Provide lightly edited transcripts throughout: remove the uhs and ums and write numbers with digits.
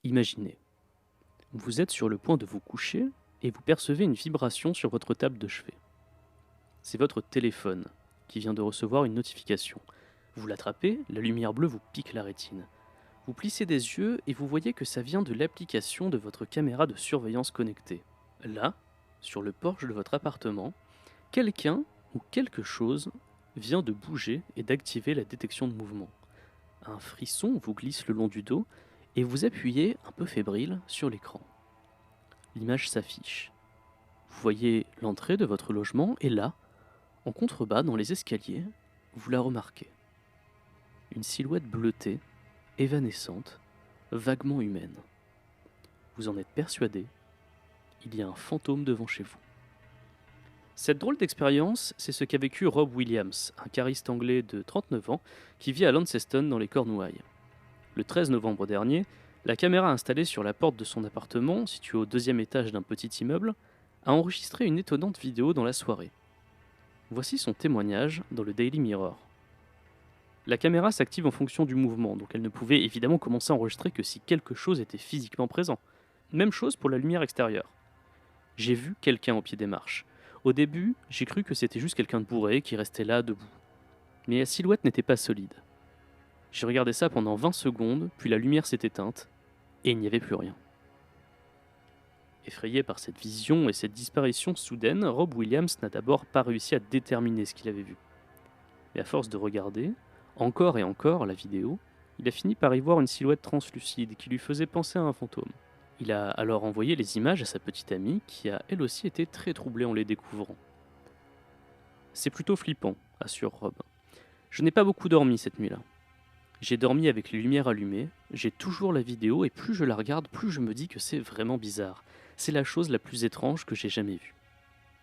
Imaginez, vous êtes sur le point de vous coucher et vous percevez une vibration sur votre table de chevet. C'est votre téléphone qui vient de recevoir une notification. Vous l'attrapez, la lumière bleue vous pique la rétine. Vous plissez des yeux et vous voyez que ça vient de l'application de votre caméra de surveillance connectée. Là, sur le porche de votre appartement, quelqu'un ou quelque chose vient de bouger et d'activer la détection de mouvement. Un frisson vous glisse le long du dos et vous appuyez, un peu fébrile, sur l'écran. L'image s'affiche. Vous voyez l'entrée de votre logement et là, en contrebas dans les escaliers, vous la remarquez. Une silhouette bleutée, évanescente, vaguement humaine. Vous en êtes persuadé, il y a un fantôme devant chez vous. Cette drôle d'expérience, c'est ce qu'a vécu Rob Williams, un cariste anglais de 39 ans qui vit à Launceston dans les Cornouailles. Le 13 novembre dernier, la caméra installée sur la porte de son appartement, situé au deuxième étage d'un petit immeuble, a enregistré une étonnante vidéo dans la soirée. Voici son témoignage dans le Daily Mirror. La caméra s'active en fonction du mouvement, donc elle ne pouvait évidemment commencer à enregistrer que si quelque chose était physiquement présent. Même chose pour la lumière extérieure. J'ai vu quelqu'un au pied des marches. Au début, j'ai cru que c'était juste quelqu'un de bourré qui restait là, debout. Mais la silhouette n'était pas solide. J'ai regardé ça pendant 20 secondes, puis la lumière s'est éteinte, et il n'y avait plus rien. Effrayé par cette vision et cette disparition soudaine, Rob Williams n'a d'abord pas réussi à déterminer ce qu'il avait vu. Mais à force de regarder, encore et encore, la vidéo, il a fini par y voir une silhouette translucide qui lui faisait penser à un fantôme. Il a alors envoyé les images à sa petite amie qui a elle aussi été très troublée en les découvrant. C'est plutôt flippant, assure Rob. Je n'ai pas beaucoup dormi cette nuit-là. J'ai dormi avec les lumières allumées, j'ai toujours la vidéo et plus je la regarde, plus je me dis que c'est vraiment bizarre. C'est la chose la plus étrange que j'ai jamais vue.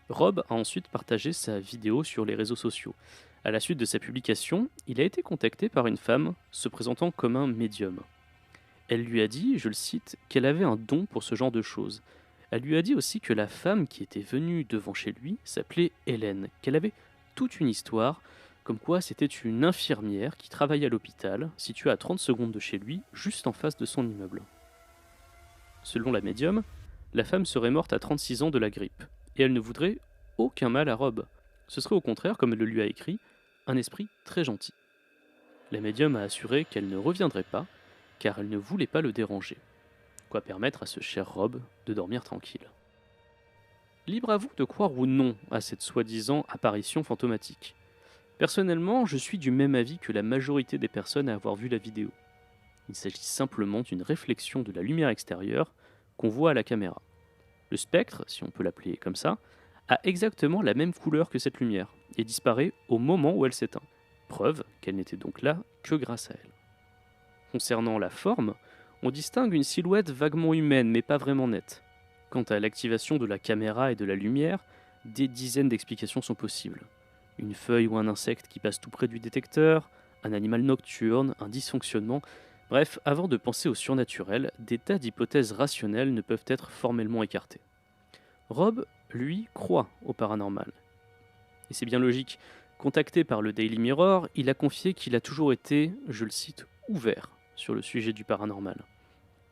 Rob a ensuite partagé sa vidéo sur les réseaux sociaux. À la suite de sa publication, il a été contacté par une femme se présentant comme un médium. Elle lui a dit, je le cite, qu'elle avait un don pour ce genre de choses. Elle lui a dit aussi que la femme qui était venue devant chez lui s'appelait Hélène, qu'elle avait toute une histoire, comme quoi c'était une infirmière qui travaillait à l'hôpital, situé à 30 secondes de chez lui, juste en face de son immeuble. Selon la médium, la femme serait morte à 36 ans de la grippe, et elle ne voudrait aucun mal à Rob. Ce serait au contraire, comme elle le lui a écrit, un esprit très gentil. La médium a assuré qu'elle ne reviendrait pas, car elle ne voulait pas le déranger. Quoi permettre à ce cher Rob de dormir tranquille. Libre à vous de croire ou non à cette soi-disant apparition fantomatique. Personnellement, je suis du même avis que la majorité des personnes à avoir vu la vidéo. Il s'agit simplement d'une réflexion de la lumière extérieure qu'on voit à la caméra. Le spectre, si on peut l'appeler comme ça, a exactement la même couleur que cette lumière et disparaît au moment où elle s'éteint. Preuve qu'elle n'était donc là que grâce à elle. Concernant la forme, on distingue une silhouette vaguement humaine mais pas vraiment nette. Quant à l'activation de la caméra et de la lumière, des dizaines d'explications sont possibles. Une feuille ou un insecte qui passe tout près du détecteur, un animal nocturne, un dysfonctionnement. Bref, avant de penser au surnaturel, des tas d'hypothèses rationnelles ne peuvent être formellement écartées. Rob, lui, croit au paranormal. Et c'est bien logique. Contacté par le Daily Mirror, il a confié qu'il a toujours été, je le cite, ouvert sur le sujet du paranormal.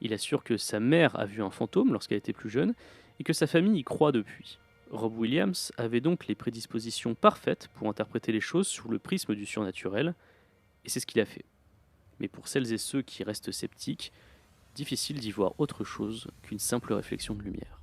Il assure que sa mère a vu un fantôme lorsqu'elle était plus jeune et que sa famille y croit depuis. Rob Williams avait donc les prédispositions parfaites pour interpréter les choses sous le prisme du surnaturel, et c'est ce qu'il a fait. Mais pour celles et ceux qui restent sceptiques, difficile d'y voir autre chose qu'une simple réflexion de lumière.